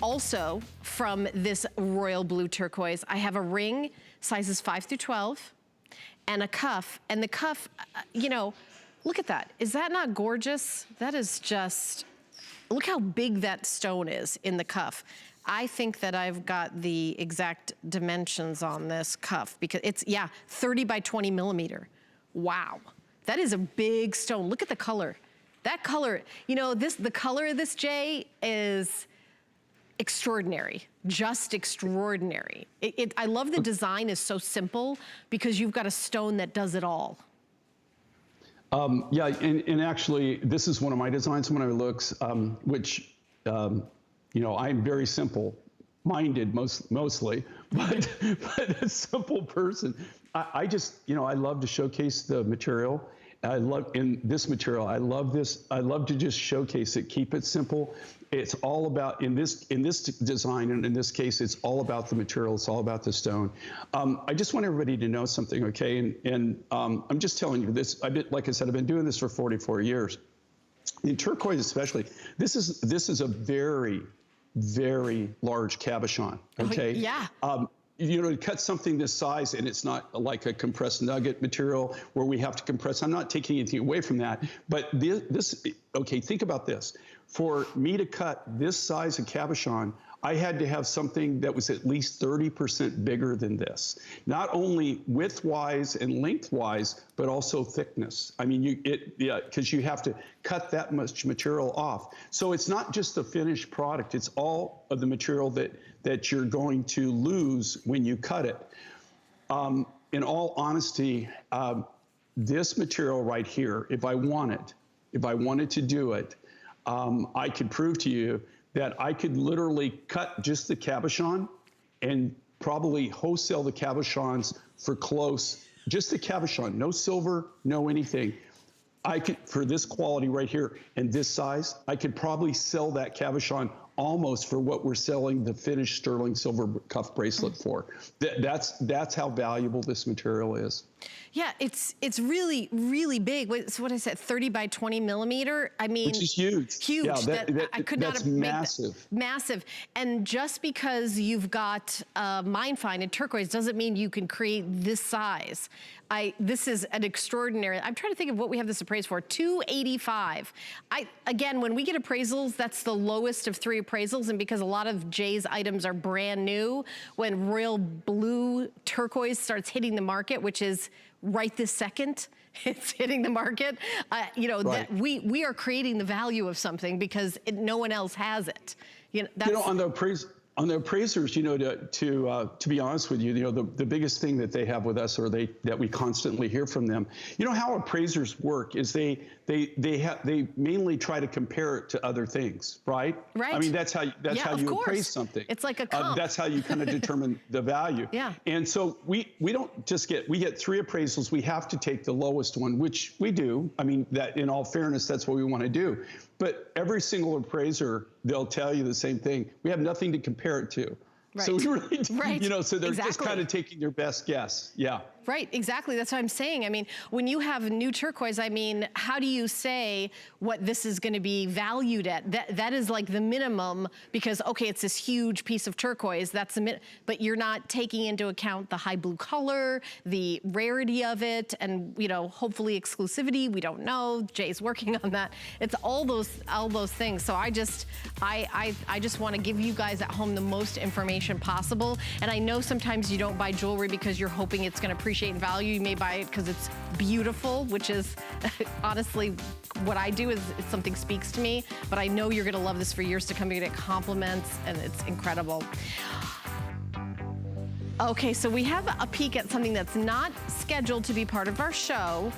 Also, from this royal blue turquoise, I have a ring, sizes 5 through 12, and a cuff. And the cuff, you know, look at that. Is that not gorgeous? That is just, look how big that stone is in the cuff. I think that I've got the exact dimensions on this cuff because it's, yeah, 30 by 20 millimeter. Wow, that is a big stone. Look at the color. That color, you know, the color of this, Jay, is extraordinary, just extraordinary. I love the design is so simple because you've got a stone that does it all. Yeah, and actually, this is one of my designs, one of my looks, which, you know, I'm very simple-minded mostly, but a simple person. I just, you know, I love to showcase the material. I love, in this material, I love this. I love to just showcase it, keep it simple. It's all about, in this design, and in this case, it's all about the material. It's all about the stone. I just want everybody to know something, okay? And I'm just telling you this. Like I said, I've been doing this for 44 years. In turquoise especially, this is a very, very large cabochon, okay? Oh, yeah. You know, to cut something this size, and it's not like a compressed nugget material where we have to compress. I'm not taking anything away from that, but this okay, think about this. For me to cut this size of cabochon, I had to have something that was at least 30% bigger than this. Not only width-wise and length-wise, but also thickness. I mean, because you have to cut that much material off. So it's not just the finished product, it's all of the material that you're going to lose when you cut it. In all honesty, this material right here, if I wanted to do it, I could prove to you that I could literally cut just the cabochon and probably wholesale the cabochons for close, just the cabochon, no silver, no anything. I could, for this quality right here and this size, I could probably sell that cabochon almost for what we're selling the finished sterling silver cuff bracelet for. That's how valuable this material is. Yeah, it's really, really big. So what I said, 30 by 20 millimeter. I mean, which is huge. Huge. Yeah, I could not have massive. Massive. And just because you've got Mine Find in turquoise doesn't mean you can create this size. This is an extraordinary. I'm trying to think of what we have this appraised for. $285. Again, when we get appraisals, that's the lowest of 3 appraisals, and because a lot of Jay's items are brand new, when royal blue turquoise starts hitting the market, which is right this second, it's hitting the market, you know, right. That we are creating the value of something because no one else has it. You know, that's, on the appraisers, you know, to be honest with you, you know, the biggest thing that they have with us, or that we constantly hear from them, you know, how appraisers work is they mainly try to compare it to other things, right? Right. I mean, that's how you appraise something. It's like a comp. That's how you kind of determine the value. Yeah. And so we don't just we get 3 appraisals. We have to take the lowest one, which we do. I mean, that in all fairness, that's what we want to do. But every single appraiser, they'll tell you the same thing. We have nothing to compare it to. Right. So we really, you know, so they're just kind of taking their best guess. Yeah. Right, exactly. That's what I'm saying. I mean, when you have new turquoise, I mean, how do you say what this is going to be valued at? That is like the minimum, because okay, it's this huge piece of turquoise. That's the but you're not taking into account the high blue color, the rarity of it, and you know, hopefully exclusivity. We don't know. Jay's working on that. It's all those things. So I just want to give you guys at home the most information possible. And I know sometimes you don't buy jewelry because you're hoping it's going to appreciate in value. You may buy it because it's beautiful, which is honestly what I do. Is if something speaks to me, but I know you're going to love this for years to come. You're going to get compliments, and it's incredible. Okay, so we have a peek at something that's not scheduled to be part of our show,